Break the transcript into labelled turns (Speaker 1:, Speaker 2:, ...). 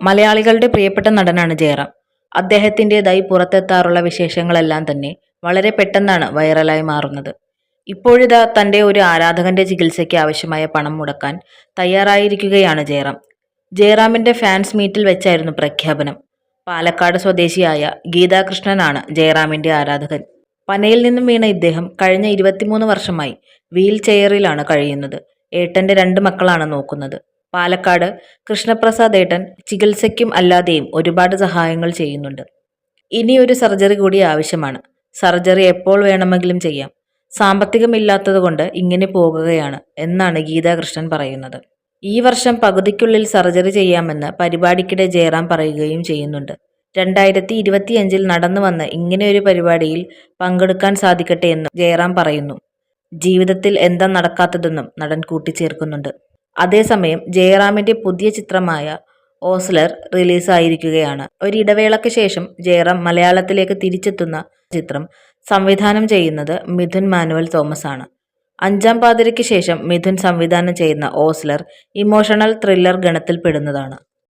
Speaker 1: മലയാളികളുടെ പ്രിയപ്പെട്ട നടനാണ് ജയറാം. അദ്ദേഹത്തിൻ്റെതായി പുറത്തെത്താറുള്ള വിശേഷങ്ങളെല്ലാം തന്നെ വളരെ പെട്ടെന്നാണ് വൈറലായി മാറുന്നത്. ഇപ്പോഴിതാ തൻ്റെ ഒരു ആരാധകന്റെ ചികിത്സയ്ക്ക് ആവശ്യമായ പണം മുടക്കാൻ തയ്യാറായിരിക്കുകയാണ് ജയറാം. ജയറാമിന്റെ ഫാൻസ് മീറ്റിൽ വെച്ചായിരുന്നു പ്രഖ്യാപനം. പാലക്കാട് സ്വദേശിയായ ഗീതാകൃഷ്ണനാണ് ജയറാമിന്റെ ആരാധകൻ. പനയിൽ നിന്നും വീണ ഇദ്ദേഹം കഴിഞ്ഞ 23 വർഷമായി വീൽ ചെയറിലാണ് കഴിയുന്നത്. ഏട്ടന്റെ 2 മക്കളാണ് നോക്കുന്നത്. പാലക്കാട് കൃഷ്ണപ്രസാദ് ഏട്ടൻ ചികിത്സയ്ക്കും അല്ലാതെയും ഒരുപാട് സഹായങ്ങൾ ചെയ്യുന്നുണ്ട്. ഇനിയൊരു സർജറി കൂടി ആവശ്യമാണ്. സർജറി എപ്പോൾ വേണമെങ്കിലും ചെയ്യാം. സാമ്പത്തികമില്ലാത്തതുകൊണ്ട് ഇങ്ങനെ പോകുകയാണ് എന്നാണ് ഗീതാകൃഷ്ണൻ പറയുന്നത്. ഈ വർഷം പകുതിക്കുള്ളിൽ സർജറി ചെയ്യാമെന്ന് പരിപാടിക്കിടെ ജയറാം പറയുകയും ചെയ്യുന്നുണ്ട്. 2025-ൽ നടന്നു വന്ന് ഇങ്ങനെയൊരു പരിപാടിയിൽ പങ്കെടുക്കാൻ സാധിക്കട്ടെ എന്നും ജയറാം പറയുന്നു. ജീവിതത്തിൽ എന്താ നടക്കാത്തതെന്നും നടൻ കൂട്ടിച്ചേർക്കുന്നുണ്ട്. അതേസമയം ജയറാമിന്റെ പുതിയ ചിത്രമായ ഓസ്ലർ റിലീസായിരിക്കുകയാണ്. ഒരിടവേളയ്ക്ക് ശേഷം ജയറാം മലയാളത്തിലേക്ക് തിരിച്ചെത്തുന്ന ചിത്രം സംവിധാനം ചെയ്യുന്നത് മിഥുൻ മാനുവൽ തോമസ് ആണ്. 5-ാം പാതിരയ്ക്ക് ശേഷം മിഥുൻ സംവിധാനം ചെയ്യുന്ന ഓസ്ലർ ഇമോഷണൽ ത്രില്ലർ ഗണത്തിൽ പെടുന്നതാണ്.